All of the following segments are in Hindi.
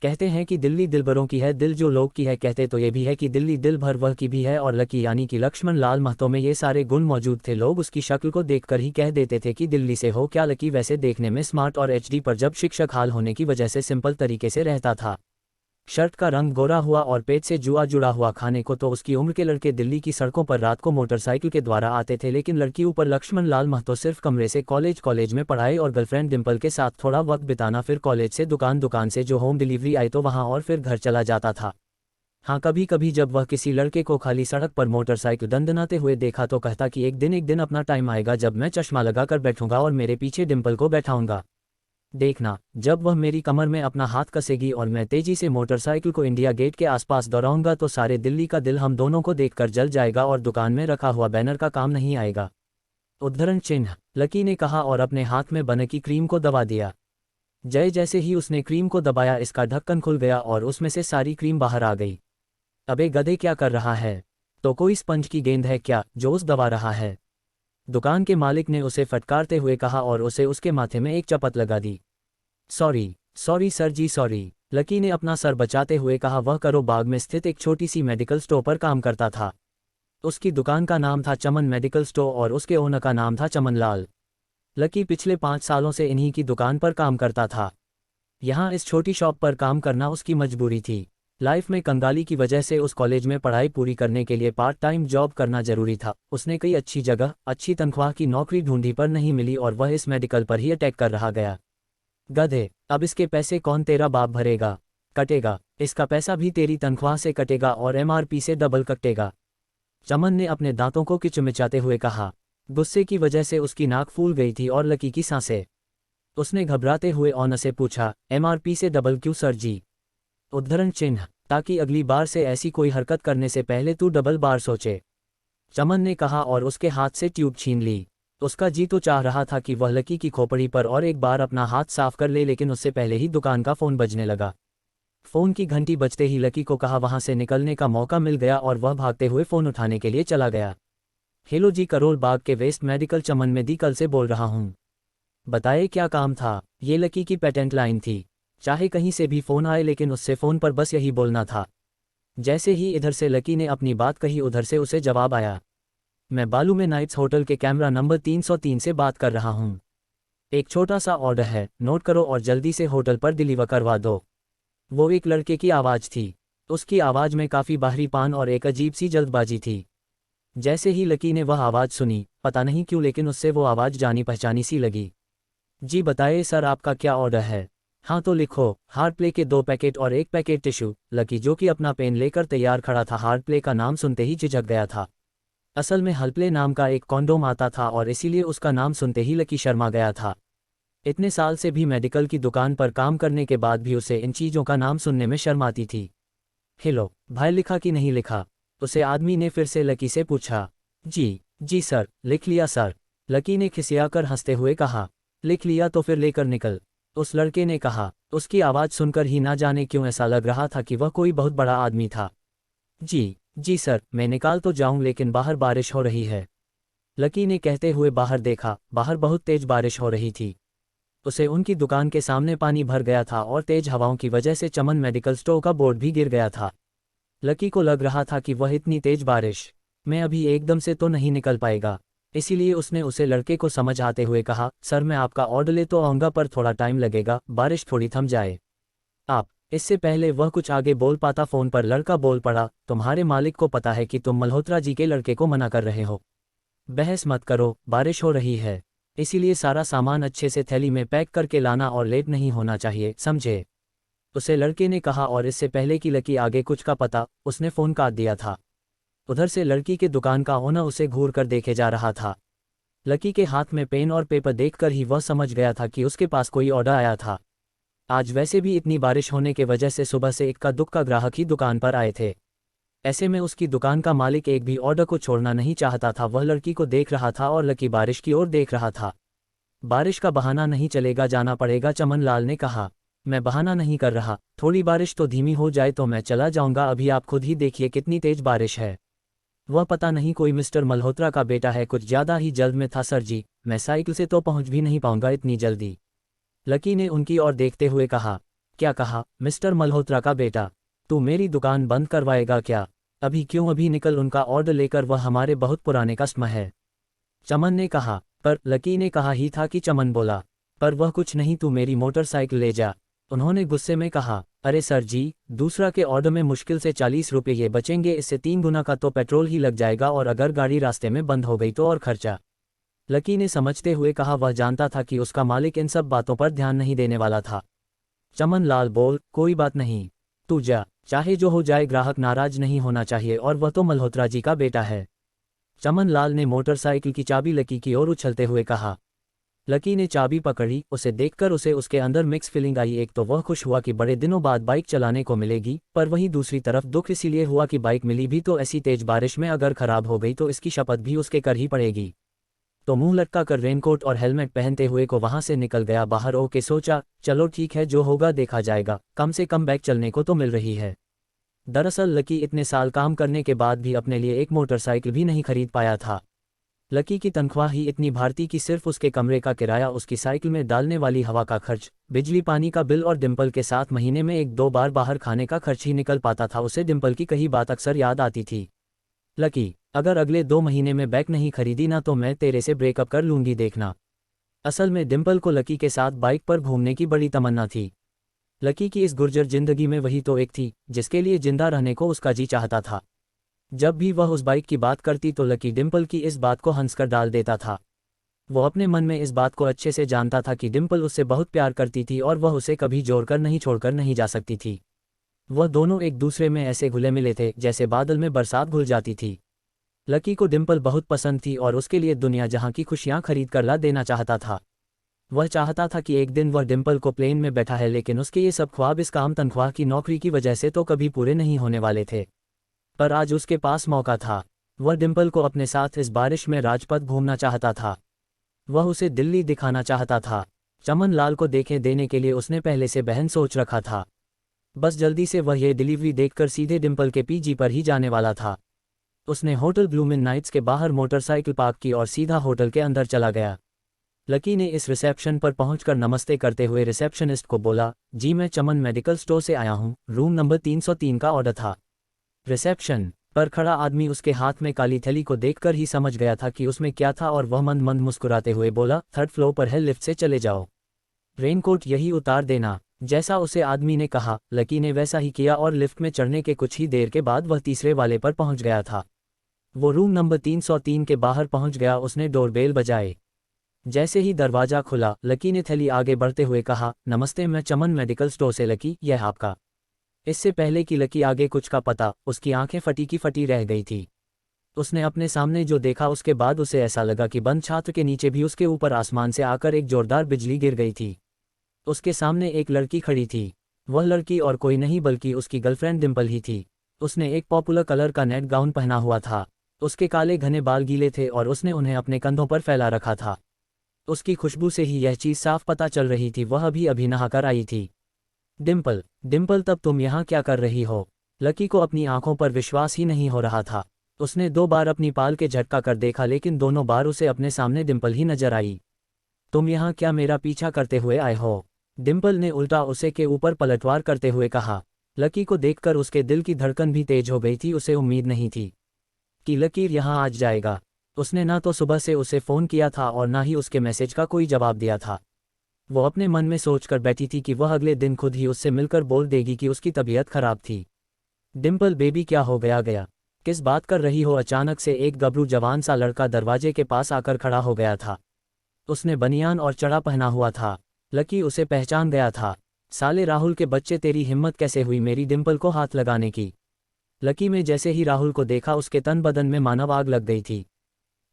कहते हैं कि दिल्ली दिलबरों की है, दिल जो लोग की है। कहते तो ये भी है कि दिल्ली दिल भर वह की भी है। और लकी यानी कि लक्ष्मण लाल महतो में ये सारे गुण मौजूद थे। लोग उसकी शक्ल को देखकर ही कह देते थे कि दिल्ली से हो क्या। लकी वैसे देखने में स्मार्ट और एचडी, पर जब शिक्षक हाल होने की वजह से सिंपल तरीके से रहता था। शर्ट का रंग गोरा हुआ और पेट से जुआ जुड़ा हुआ। खाने को तो उसकी उम्र के लड़के दिल्ली की सड़कों पर रात को मोटरसाइकिल के द्वारा आते थे, लेकिन लड़की ऊपर लक्ष्मण लाल महतो सिर्फ कमरे से कॉलेज में पढ़ाई और गर्लफ्रेंड डिंपल के साथ थोड़ा वक्त बिताना, फिर कॉलेज से दुकान से जो होम डिलीवरी आई तो वहाँ, और फिर घर चला जाता था। हाँ, कभी कभी जब वह किसी लड़के को खाली सड़क पर मोटरसाइकिल दंदनाते हुए देखा तो कहता कि एक दिन अपना टाइम आएगा जब मैं चश्मा लगा कर बैठूंगा और मेरे पीछे डिंपल को बैठाऊंगा। देखना, जब वह मेरी कमर में अपना हाथ कसेगी और मैं तेजी से मोटरसाइकिल को इंडिया गेट के आसपास दौड़ाऊंगा तो सारे दिल्ली का दिल हम दोनों को देखकर जल जाएगा और दुकान में रखा हुआ बैनर का काम नहीं आएगा। उद्धरण चिन्ह, लकी ने कहा और अपने हाथ में बने की क्रीम को दबा दिया। जैसे ही उसने क्रीम को दबाया इसका ढक्कन खुल गया और उसमें से सारी क्रीम बाहर आ गई। अबे गधे, क्या कर रहा है? तो कोई स्पंज की गेंद है क्या जो उस दबा रहा है? दुकान के मालिक ने उसे फटकारते हुए कहा और उसे उसके माथे में एक चपत लगा दी। सॉरी सर जी, सॉरी, लकी ने अपना सर बचाते हुए कहा। वह करो बाग में स्थित एक छोटी सी मेडिकल स्टोर पर काम करता था। उसकी दुकान का नाम था चमन मेडिकल स्टोर और उसके ओनर का नाम था चमन लाल। लकी पिछले 5 सालों से इन्हीं की दुकान पर काम करता था। यहाँ इस छोटी शॉप पर काम करना उसकी मजबूरी थी। लाइफ में कंगाली की वजह से उस कॉलेज में पढ़ाई पूरी करने के लिए पार्ट टाइम जॉब करना जरूरी था। उसने कई अच्छी जगह अच्छी तनख्वाह की नौकरी ढूंढी पर नहीं मिली और वह इस मेडिकल पर ही अटैक कर रहा गया। गधे, अब इसके पैसे कौन तेरा बाप भरेगा? कटेगा, इसका पैसा भी तेरी तनख्वाह से कटेगा और एमआरपी से डबल कटेगा। चमन ने अपने दांतों को किचमिचाते हुए कहा। गुस्से की वजह से उसकी नाक फूल गई थी और लकी की सांसें। उसने घबराते हुए ऑनर से पूछा, एमआरपी से डबल क्यों सर जी? उद्धरण चिन्ह, ताकि अगली बार से ऐसी कोई हरकत करने से पहले तू डबल बार सोचे, चमन ने कहा और उसके हाथ से ट्यूब छीन ली। उसका जी तो चाह रहा था कि वह लकी की खोपड़ी पर और एक बार अपना हाथ साफ कर ले, लेकिन उससे पहले ही दुकान का फ़ोन बजने लगा। फ़ोन की घंटी बजते ही लकी को कहा वहां से निकलने का मौका मिल गया और वह भागते हुए फ़ोन उठाने के लिए चला गया। हेलो जी, करोल बाग के वेस्ट मेडिकल चमन में दी कल से बोल रहा हूँ। बताए क्या काम था? ये लकी की पेटेंट लाइन थी, चाहे कहीं से भी फ़ोन आए लेकिन उससे फ़ोन पर बस यही बोलना था। जैसे ही इधर से लकी ने अपनी बात कही उधर से उसे जवाब आया, मैं बालू में नाइट्स होटल के कैमरा नंबर 303 से बात कर रहा हूँ। एक छोटा सा ऑर्डर है, नोट करो और जल्दी से होटल पर डिलीवर करवा दो। वो एक लड़के की आवाज़ थी। उसकी आवाज़ में काफ़ी बाहरीपन और एक अजीब सी जल्दबाजी थी। जैसे ही लकी ने वह आवाज़ सुनी, पता नहीं क्यों लेकिन उससे वो आवाज़ जानी पहचानी सी लगी। जी बताइए सर, आपका क्या ऑर्डर है? हाँ तो लिखो, हार्ड प्ले के 2 पैकेट और 1 पैकेट टिश्यू। लकी जो कि अपना पेन लेकर तैयार खड़ा था, हार्ड प्ले का नाम सुनते ही झिझक गया था। असल में हल्प्ले नाम का एक कॉन्डोम आता था और इसीलिए उसका नाम सुनते ही लकी शर्मा गया था। इतने साल से भी मेडिकल की दुकान पर काम करने के बाद भी उसे इन चीज़ों का नाम सुनने में शर्म आती थी। हेलो भाई, लिखा कि नहीं लिखा? उसे आदमी ने फिर से लकी से पूछा। जी सर, लिख लिया सर, लकी ने खिसियाकर हंसते हुए कहा। लिख लिया तो फिर लेकर निकल, उस लड़के ने कहा। उसकी आवाज़ सुनकर ही ना जाने क्यों ऐसा लग रहा था कि वह कोई बहुत बड़ा आदमी था। जी सर, मैं निकाल तो जाऊं लेकिन बाहर बारिश हो रही है, लकी ने कहते हुए बाहर देखा। बाहर बहुत तेज बारिश हो रही थी। उसे उनकी दुकान के सामने पानी भर गया था और तेज हवाओं की वजह से चमन मेडिकल स्टोर का बोर्ड भी गिर गया था। लकी को लग रहा था कि वह इतनी तेज बारिश में अभी एकदम से तो नहीं निकल पाएगा, इसीलिए उसने उसे लड़के को समझ आते हुए कहा, सर मैं आपका ऑर्डर ले तो आऊँगा पर थोड़ा टाइम लगेगा, बारिश थोड़ी थम जाए आप। इससे पहले वह कुछ आगे बोल पाता फ़ोन पर लड़का बोल पड़ा, तुम्हारे मालिक को पता है कि तुम मल्होत्रा जी के लड़के को मना कर रहे हो? बहस मत करो, बारिश हो रही है, इसीलिए सारा सामान अच्छे से थैली में पैक करके लाना और लेट नहीं होना चाहिए, समझे? उसे लड़के ने कहा और इससे पहले कि लकी आगे कुछ का पता, उसने फ़ोन काट दिया था। उधर से लड़की के दुकान का ओनर उसे घूर कर देखे जा रहा था। लकी के हाथ में पेन और पेपर देखकर ही वह समझ गया था कि उसके पास कोई ऑर्डर आया था। आज वैसे भी इतनी बारिश होने के वजह से सुबह से इक्का दुक्का ग्राहक ही दुकान पर आए थे। ऐसे में उसकी दुकान का मालिक एक भी ऑर्डर को छोड़ना नहीं चाहता था। वह लड़की को देख रहा था और लकी बारिश की ओर देख रहा था। बारिश का बहाना नहीं चलेगा, जाना पड़ेगा, चमन लाल ने कहा। मैं बहाना नहीं कर रहा, थोड़ी बारिश तो धीमी हो जाए तो मैं चला जाऊंगा, अभी आप खुद ही देखिए कितनी तेज बारिश है। वह पता नहीं कोई मिस्टर मल्होत्रा का बेटा है, कुछ ज़्यादा ही जल्द में था सर जी, मैं साइकिल से तो पहुंच भी नहीं पाऊंगा इतनी जल्दी, लकी ने उनकी ओर देखते हुए कहा। क्या कहा, मिस्टर मल्होत्रा का बेटा, तू मेरी दुकान बंद करवाएगा क्या? अभी क्यों, अभी निकल, उनका ऑर्डर लेकर, वह हमारे बहुत पुराने कस्टमर है। चमन ने कहा। पर लकी ने कहा ही था कि चमन बोला, पर वह कुछ नहीं, तू मेरी मोटरसाइकिल ले जा। उन्होंने गुस्से में कहा, अरे सर जी, दूसरा के ऑर्डर में मुश्किल से 40 रुपये ये बचेंगे, इससे 3 गुना का तो पेट्रोल ही लग जाएगा, और अगर गाड़ी रास्ते में बंद हो गई तो और खर्चा। लकी ने समझते हुए कहा, वह जानता था कि उसका मालिक इन सब बातों पर ध्यान नहीं देने वाला था। चमन लाल बोल, कोई बात नहीं, तू जा, चाहे जो हो जाए, ग्राहक नाराज नहीं होना चाहिए, और वह तो मल्होत्रा जी का बेटा है। चमन लाल ने मोटरसाइकिल की चाबी लकी की ओर उछलते हुए कहा। लकी ने चाबी पकड़ी, उसे देखकर उसे उसके अंदर मिक्स फीलिंग आई। एक तो वह खुश हुआ कि बड़े दिनों बाद बाइक चलाने को मिलेगी, पर वहीं दूसरी तरफ दुख इसलिए हुआ कि बाइक मिली भी तो ऐसी तेज बारिश में अगर खराब हो गई तो इसकी शपथ भी उसके कर ही पड़ेगी। तो मुंह लटका कर रेनकोट और हेलमेट पहनते हुए को वहां से निकल गया बाहर। ओके, सोचा, चलो ठीक है, जो होगा देखा जाएगा, कम से कम बाइक चलने को तो मिल रही है। दरअसल लकी इतने साल काम करने के बाद भी अपने लिए एक मोटरसाइकिल भी नहीं खरीद पाया था। लकी की तनख्वाह ही इतनी भारती कि सिर्फ उसके कमरे का किराया, उसकी साइकिल में डालने वाली हवा का खर्च, बिजली पानी का बिल और डिम्पल के साथ महीने में 1-2 बार बाहर खाने का खर्च ही निकल पाता था। उसे डिम्पल की कही बात अक्सर याद आती थी। लकी, अगर अगले 2 महीने में बाइक नहीं खरीदी ना तो मैं तेरे से ब्रेकअप कर लूंगी, देखना। असल में डिम्पल को लकी के साथ बाइक पर घूमने की बड़ी तमन्ना थी। लकी की इस गुर्जर जिंदगी में वही तो एक थी जिसके लिए जिंदा रहने को उसका जी चाहता था। जब भी वह उस बाइक की बात करती तो लकी डिम्पल की इस बात को हंसकर डाल देता था। वो अपने मन में इस बात को अच्छे से जानता था कि डिम्पल उससे बहुत प्यार करती थी और वह उसे कभी छोड़कर नहीं जा सकती थी। वह दोनों एक दूसरे में ऐसे घुले मिले थे जैसे बादल में बरसात घुल जाती थी। लकी को डिम्पल बहुत पसंद थी और उसके लिए दुनिया जहां की खुशियां खरीद कर ला देना चाहता था। वह चाहता था कि एक दिन वह डिम्पल को प्लेन में बैठा है, लेकिन उसके ये सब ख्वाब इस काम तनख्वाह की नौकरी की वजह से तो कभी पूरे नहीं होने वाले थे। पर आज उसके पास मौका था। वह डिम्पल को अपने साथ इस बारिश में राजपथ घूमना चाहता था। वह उसे दिल्ली दिखाना चाहता था। चमन लाल को देखे देने के लिए उसने पहले से बहन सोच रखा था। बस जल्दी से वह ये डिलीवरी देखकर सीधे डिम्पल के पीजी पर ही जाने वाला था। उसने होटल ब्लूमिन नाइट्स के बाहर मोटरसाइकिल पार्क की और सीधा होटल के अंदर चला गया। लकी ने इस रिसेप्शन पर पहुंचकर नमस्ते करते हुए रिसेप्शनिस्ट को बोला, जी मैं चमन मेडिकल स्टोर से आया हूं, रूम नंबर 303 का ऑर्डर था। रिसेप्शन पर खड़ा आदमी उसके हाथ में काली थैली को देखकर ही समझ गया था कि उसमें क्या था और वह मंद मंद मुस्कुराते हुए बोला, 3rd फ्लोर पर है, लिफ्ट से चले जाओ। रेनकोट यही उतार देना। जैसा उसे आदमी ने कहा, लकी ने वैसा ही किया और लिफ्ट में चढ़ने के कुछ ही देर के बाद वह तीसरे वाले पर पहुंच गया था। वो रूम नंबर 303 के बाहर पहुंच गया। उसने डोरबेल बजाए। जैसे ही दरवाजा खुला, लकी ने थैली आगे बढ़ते हुए कहा, नमस्ते, मैं चमन मेडिकल स्टोर से, लकी यह आपका। इससे पहले कि लकी आगे कुछ का पता, उसकी आंखें फटी की फटी रह गई थी। उसने अपने सामने जो देखा उसके बाद उसे ऐसा लगा कि बंद छात्र के नीचे भी उसके ऊपर आसमान से आकर एक जोरदार बिजली गिर गई थी। उसके सामने एक लड़की खड़ी थी। वह लड़की और कोई नहीं बल्कि उसकी गर्लफ्रेंड डिम्पल ही थी। उसने एक पॉपुलर कलर का नेट गाउन पहना हुआ था। उसके काले घने बाल गीले थे और उसने उन्हें अपने कंधों पर फैला रखा था। उसकी खुशबू से ही यह चीज़ साफ पता चल रही थी, वह अभी नहाकर आई थी। डिम्पल, डिम्पल, तब तुम यहाँ क्या कर रही हो? लकी को अपनी आंखों पर विश्वास ही नहीं हो रहा था। उसने 2 बार अपनी पाल के झटका कर देखा, लेकिन दोनों बार उसे अपने सामने डिम्पल ही नजर आई। तुम यहाँ क्या मेरा पीछा करते हुए आए हो? डिम्पल ने उल्टा उसे के ऊपर पलटवार करते हुए कहा। लकी को देखकर उसके दिल की धड़कन भी तेज हो गई थी। उसे उम्मीद नहीं थी कि लकी यहाँ आज जाएगा। उसने ना तो सुबह से उसे फ़ोन किया था और ना ही उसके मैसेज का कोई जवाब दिया था। वो अपने मन में सोचकर बैठी थी कि वह अगले दिन खुद ही उससे मिलकर बोल देगी कि उसकी तबीयत खराब थी। डिम्पल बेबी, क्या हो गया? किस बात कर रही हो? अचानक से एक गबरू जवान सा लड़का दरवाजे के पास आकर खड़ा हो गया था। उसने बनियान और चढ़ा पहना हुआ था। लकी उसे पहचान गया था। साले राहुल के बच्चे, तेरी हिम्मत कैसे हुई मेरी डिम्पल को हाथ लगाने की? लकी में जैसे ही राहुल को देखा उसके तन बदन में मानव आग लग गई थी।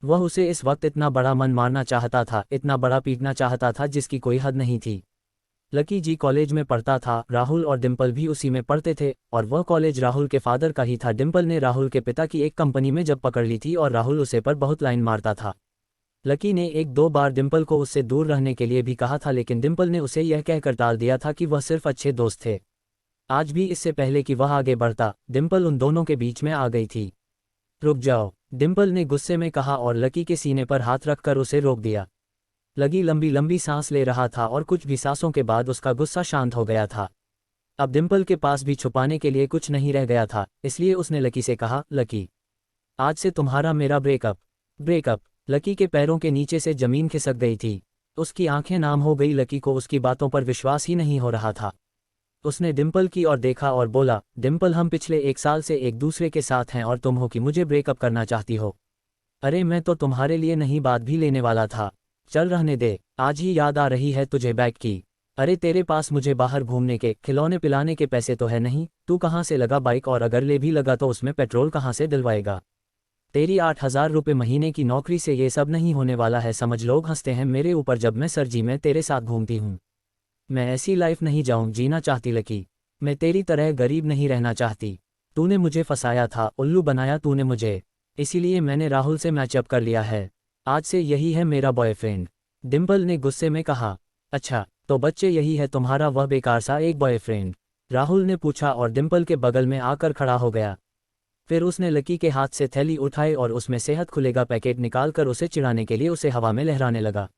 वह उसे इस वक्त इतना बड़ा मन मारना चाहता था, इतना बड़ा पीटना चाहता था जिसकी कोई हद नहीं थी। लकी जी कॉलेज में पढ़ता था, राहुल और डिम्पल भी उसी में पढ़ते थे और वह कॉलेज राहुल के फादर का ही था। डिम्पल ने राहुल के पिता की एक कंपनी में जब पकड़ ली थी और राहुल उसे पर बहुत लाइन मारता था। लकी ने 1-2 बार डिम्पल को उससे दूर रहने के लिए भी कहा था, लेकिन डिम्पल ने उसे यह कहकर टाल दिया था कि वह सिर्फ अच्छे दोस्त थे। आज भी इससे पहले कि वह आगे बढ़ता, डिम्पल उन दोनों के बीच में आ गई थी। रुक जाओ, डिम्पल ने गुस्से में कहा और लकी के सीने पर हाथ रखकर उसे रोक दिया। लकी लंबी लंबी सांस ले रहा था और कुछ भी सांसों के बाद उसका गुस्सा शांत हो गया था। अब डिम्पल के पास भी छुपाने के लिए कुछ नहीं रह गया था, इसलिए उसने लकी से कहा, लकी, आज से तुम्हारा मेरा ब्रेकअप। ब्रेकअप। लकी के पैरों के नीचे से जमीन खिसक गई थी। उसकी आंखें नाम हो गई। लकी को उसकी बातों पर विश्वास ही नहीं हो रहा था। उसने डिम्पल की ओर देखा और बोला, डिम्पल, हम पिछले 1 साल से एक दूसरे के साथ हैं और तुम हो कि मुझे ब्रेकअप करना चाहती हो। अरे मैं तो तुम्हारे लिए नहीं बात भी लेने वाला था। चल रहने दे, आज ही याद आ रही है तुझे बैग की। अरे तेरे पास मुझे बाहर घूमने के खिलौने पिलाने के पैसे तो है नहीं, तू कहाँ से लगा बाइक, और अगर ले भी लगा तो उसमें पेट्रोल कहाँ से दिलवाएगा। तेरी 8,000 रुपये महीने की नौकरी से ये सब नहीं होने वाला है, समझ। लोग हंसते हैं मेरे ऊपर जब मैं सरजी में तेरे साथ घूमती हूँ। मैं ऐसी लाइफ नहीं जीना चाहती लकी। मैं तेरी तरह गरीब नहीं रहना चाहती। तूने मुझे फंसाया था, उल्लू बनाया तूने मुझे, इसीलिए मैंने राहुल से मैचअप कर लिया है। आज से यही है मेरा बॉयफ्रेंड। डिम्पल ने गुस्से में कहा। अच्छा, तो बच्चे यही है तुम्हारा वह बेकार सा एक बॉयफ्रेंड? राहुल ने पूछा और डिम्पल के बगल में आकर खड़ा हो गया। फिर उसने लकी के हाथ से थैली उठाई और उसमें सेहत खुलेगा पैकेट निकालकर उसे चिढ़ाने के लिए उसे हवा में लहराने लगा।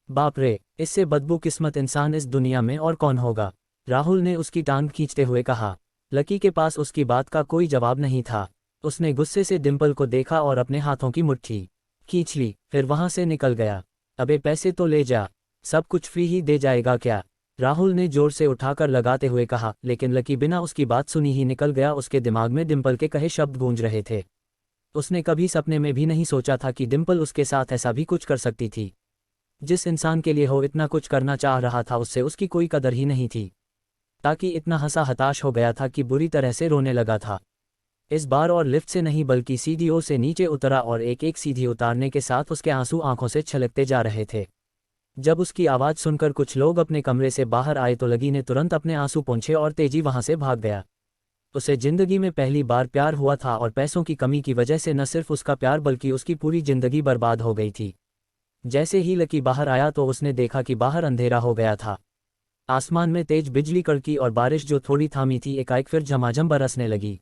बाप रे, इससे बदबू किस्मत इंसान इस दुनिया में और कौन होगा? राहुल ने उसकी टांग खींचते हुए कहा। लकी के पास उसकी बात का कोई जवाब नहीं था। उसने गुस्से से डिम्पल को देखा और अपने हाथों की मुट्ठी खींच ली, फिर वहां से निकल गया। अबे पैसे तो ले जा, सब कुछ फ्री ही दे जाएगा क्या? राहुल ने जोर से उठाकर लगाते हुए कहा, लेकिन लकी बिना उसकी बात सुनी ही निकल गया। उसके दिमाग में डिम्पल के कहे शब्द गूंज रहे थे। उसने कभी सपने में भी नहीं सोचा था कि डिम्पल उसके साथ ऐसा भी कुछ कर सकती थी। जिस इंसान के लिए वो इतना कुछ करना चाह रहा था उससे उसकी कोई कदर ही नहीं थी। ताकि इतना हंसा हताश हो गया था कि बुरी तरह से रोने लगा था। इस बार और लिफ्ट से नहीं बल्कि सीढ़ियों से नीचे उतरा और एक एक सीढ़ी उतारने के साथ उसके आंसू आंखों से छलकते जा रहे थे। जब उसकी आवाज़ सुनकर कुछ लोग अपने कमरे से बाहर आए तो लकी ने तुरंत अपने आंसू पोंछे और तेजी वहां से भाग गया। उसे जिंदगी में पहली बार प्यार हुआ था और पैसों की कमी की वजह से न सिर्फ उसका प्यार बल्कि उसकी पूरी जिंदगी बर्बाद हो गई थी। जैसे ही लकी बाहर आया तो उसने देखा कि बाहर अंधेरा हो गया था। आसमान में तेज बिजली कड़की और बारिश जो थोड़ी थामी थी एकाएक फिर झमाझम बरसने लगी।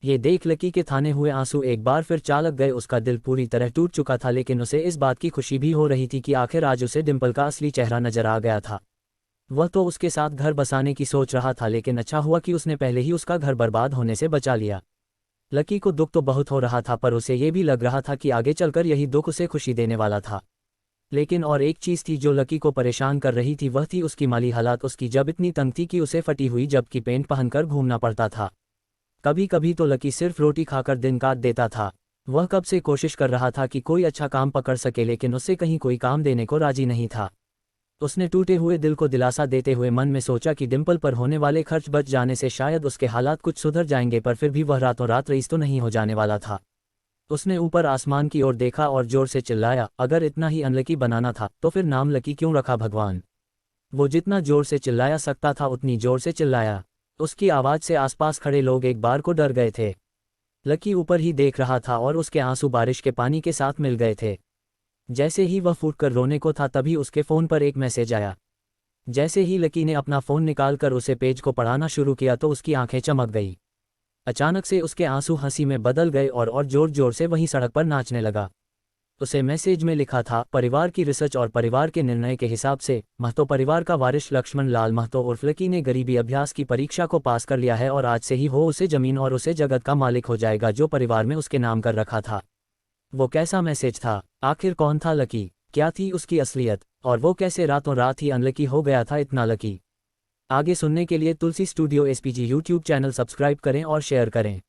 ये देख लकी के थाने हुए आंसू एक बार फिर चालक गए। उसका दिल पूरी तरह टूट चुका था, लेकिन उसे इस बात की खुशी भी हो रही थी कि आखिर आज उसे डिम्पल का असली चेहरा नजर आ गया था। वह तो उसके साथ घर बसाने की सोच रहा था, लेकिन अच्छा हुआ कि उसने पहले ही उसका घर बर्बाद होने से बचा लिया। लकी को दुख तो बहुत हो रहा था, पर उसे ये भी लग रहा था कि आगे चलकर यही दुख उसे खुशी देने वाला था। लेकिन और एक चीज़ थी जो लकी को परेशान कर रही थी, वह थी उसकी माली हालात। उसकी जब इतनी तंग थी कि उसे फटी हुई जबकि पेंट पहनकर घूमना पड़ता था। कभी कभी तो लकी सिर्फ रोटी खाकर दिन काट देता था। वह कब से कोशिश कर रहा था कि कोई अच्छा काम पकड़ सके, लेकिन उससे कहीं कोई काम देने को राजी नहीं था। उसने टूटे हुए दिल को दिलासा देते हुए मन में सोचा कि डिम्पल पर होने वाले खर्च बच जाने से शायद उसके हालात कुछ सुधर जाएंगे, पर फिर भी वह रातों रात रईस तो नहीं हो जाने वाला था। उसने ऊपर आसमान की ओर देखा और जोर से चिल्लाया, अगर इतना ही अनलकी बनाना था तो फिर नाम लकी क्यों रखा भगवान? वो जितना जोर से चिल्लाया सकता था उतनी जोर से चिल्लाया। उसकी आवाज़ से आसपास खड़े लोग एक बार को डर गए थे। लकी ऊपर ही देख रहा था और उसके आंसू बारिश के पानी के साथ मिल गए थे। जैसे ही वह फूटकर रोने को था तभी उसके फ़ोन पर एक मैसेज आया। जैसे ही लकी ने अपना फ़ोन निकालकर उसे पेज को पढ़ाना शुरू किया तो उसकी आंखें चमक गई। अचानक से उसके आंसू हंसी में बदल गए और जोर जोर से वहीं सड़क पर नाचने लगा। उसे मैसेज में लिखा था, परिवार की रिसर्च और परिवार के निर्णय के हिसाब से महतो परिवार का वारिस लक्ष्मण लाल महतो उर्फ लकी ने गरीबी अभ्यास की परीक्षा को पास कर लिया है और आज से ही हो उसे जमीन और उसे जगत का मालिक हो जाएगा जो परिवार में उसके नाम कर रखा था। वो कैसा मैसेज था? आखिर कौन था लकी? क्या थी उसकी असलियत? और वो कैसे रातों रात ही अनलकी हो गया था इतना लकी? आगे सुनने के लिए Tulsi studio SPG YouTube channel subscribe करें और शेयर करें।